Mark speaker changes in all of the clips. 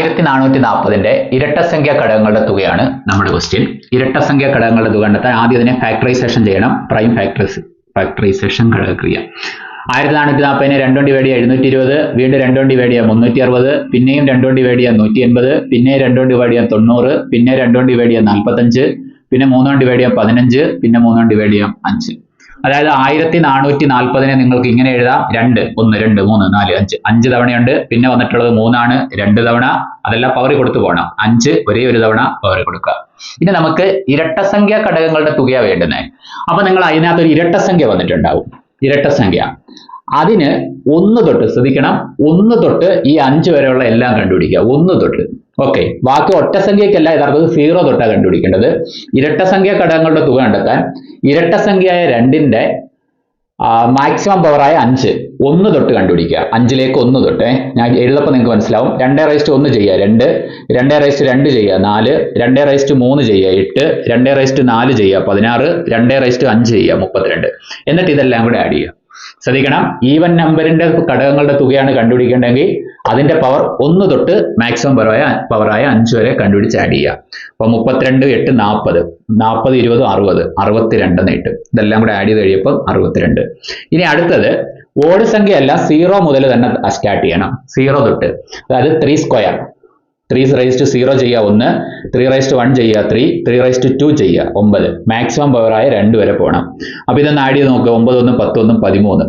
Speaker 1: 1440 ഇരട്ടസംഖ്യ ഘടകങ്ങളുടെ തുകയാണ് നമ്മുടെ ക്വസ്റ്റ്യൻ. ഇരട്ടസംഖ്യ ഘടകങ്ങളുടെ തുക കണ്ടെത്താൻ ആദ്യം ഇതിനെ ഫാക്ടറൈസേഷൻ ചെയ്യണം. Prime factorisation ഘടകക്രിയ. 1440 2 കൊണ്ട് ഡിവൈഡ് ചെയ്യുക 720, വീണ്ടും 2 കൊണ്ട് ഡിവൈഡ് ചെയ്യുക 360, പിന്നെയും 2 കൊണ്ട് ഡിവൈഡ് ചെയ്യുക 180, പിന്നെ 2 കൊണ്ട് ഡിവൈഡ് ചെയ്യുക 90, പിന്നെ 2 കൊണ്ട് ഡിവൈഡ് ചെയ്യുക 45, പിന്നെ 3 കൊണ്ട് ഡിവൈഡ് ചെയ്യുക 15, പിന്നെ 3 കൊണ്ട് ഡിവൈഡ് ചെയ്യുക 5. അതായത് 1440 നിങ്ങൾക്ക് ഇങ്ങനെ എഴുതാം. 2 1 2 3 4 5 5 തവണയുണ്ട്. പിന്നെ വന്നിട്ടുള്ളത് 3 ആണ്, 2 തവണ. അതെല്ലാം പവർ കൊടുത്തു പോകണം. 5 ഒരേ ഒരു തവണ പവർ കൊടുക്കുക. ഇനി നമുക്ക് ഇരട്ടസംഖ്യ ഘടകങ്ങളുടെ തുകയാണ് വേണ്ടുന്നത്. അപ്പൊ നിങ്ങൾ അതിനകത്ത് ഒരു ഇരട്ടസംഖ്യ വന്നിട്ടുണ്ടാവും. ഇരട്ടസംഖ്യ അതിന് 1 തൊട്ട് ശ്രദ്ധിക്കണം. 1 തൊട്ട് ഈ 5 വരെയുള്ള എല്ലാം കണ്ടുപിടിക്കുക. 1 തൊട്ട്. ഓക്കെ, ബാക്കി ഒറ്റസംഖ്യക്കല്ല, യഥാർത്ഥത്തിൽ 0 തൊട്ടാണ് കണ്ടുപിടിക്കേണ്ടത്. ഇരട്ടസംഖ്യ ഘടകങ്ങളുടെ തുക കണ്ടെത്താൻ ഇരട്ടസംഖ്യയായ 2ന്റെ മാക്സിമം പവറായ 5 1 തൊട്ട് കണ്ടുപിടിക്കുക. 5ലേക്ക് 1 തൊട്ട് ഞാൻ എഴുതപ്പോൾ നിങ്ങൾക്ക് മനസ്സിലാവും. 2^1 ചെയ്യുക 2, 2^2 ചെയ്യുക 4, 2^3 ചെയ്യുക 8, 2^4 ചെയ്യുക 16, 2^5 ചെയ്യുക 32. എന്നിട്ട് ഇതെല്ലാം കൂടെ ആഡ് ചെയ്യുക. ശ്രദ്ധിക്കണം, ഈവൻ നമ്പറിന്റെ ഘടകങ്ങളുടെ തുകയാണ് കണ്ടുപിടിക്കേണ്ടെങ്കിൽ അതിന്റെ പവർ 1 തൊട്ട് മാക്സിമം പവറായ 5 വരെ കണ്ടുപിടിച്ച് ആഡ് ചെയ്യുക. അപ്പൊ 32 8 40, 40 20 60, 62 എന്ന് കിട്ടും. ഇതെല്ലാം കൂടെ ആഡ് ചെയ്ത് കഴിയുമ്പോൾ 62. ഇനി അടുത്തത് ഓഡ് സംഖ്യയല്ല, 0 മുതൽ തന്നെ സ്റ്റാർട്ട് ചെയ്യണം. 0 തൊട്ട്, അതായത് 3 സ്ക്വയർ. 3^0 ചെയ്യുക 1, 3^1 ചെയ്യുക 3, 3^2 ചെയ്യുക 9. മാക്സിമം പവറായ 2 വരെ പോകണം. അപ്പൊ ഇതൊന്ന് ആഡ് ചെയ്ത് നോക്കുക. 9 1 10 1 13.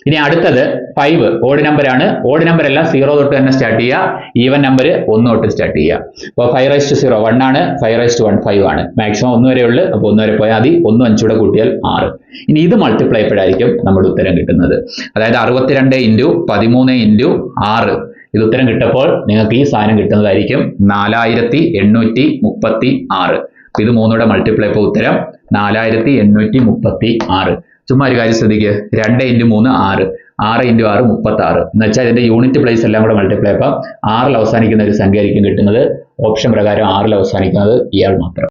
Speaker 1: ഇനി അടുത്തത് 5 ഓഡ് നമ്പർ ആണ്. ഓഡ് നമ്പർ എല്ലാം 0 തൊട്ട് തന്നെ സ്റ്റാർട്ട് ചെയ്യുക. ഈവൻ നമ്പർ 1 തൊട്ട് സ്റ്റാർട്ട് ചെയ്യുക. അപ്പോൾ 5^0 1 ആണ്, 5^1 5 ആണ്. മാക്സിമം 1 വരെ ഉള്ളു. അപ്പോൾ 1 വരെ പോയാൽ മതി. 1 5 കൂടെ കൂട്ടിയാൽ 6. ഇനി ഇത് മൾട്ടിപ്ലൈ ചെയ്തായിരിക്കും നമ്മുടെ ഉത്തരം കിട്ടുന്നത്. അതായത് 62 × 13 × 6. ഇത് ഉത്തരം കിട്ടപ്പോൾ നിങ്ങൾക്ക് ഈ സാധനം കിട്ടുന്നതായിരിക്കും 4836. ഇത് 3 മൾട്ടിപ്ലൈ ഇപ്പോൾ ഉത്തരം 4836. ചുമ്മാ ഒരു കാര്യം ശ്രദ്ധിക്കുക. 2 × 3 6, 6 × 6 36. എന്ന് വെച്ചാൽ ഇതിന്റെ യൂണിറ്റ് പ്ലേസ് എല്ലാം കൂടെ മൾട്ടിപ്ലൈ അപ്പം 6 അവസാനിക്കുന്ന ഒരു സംഖ്യ ആയിരിക്കും കിട്ടുന്നത്. ഓപ്ഷൻ പ്രകാരം 6 അവസാനിക്കുന്നത് ഇയാൾ മാത്രം.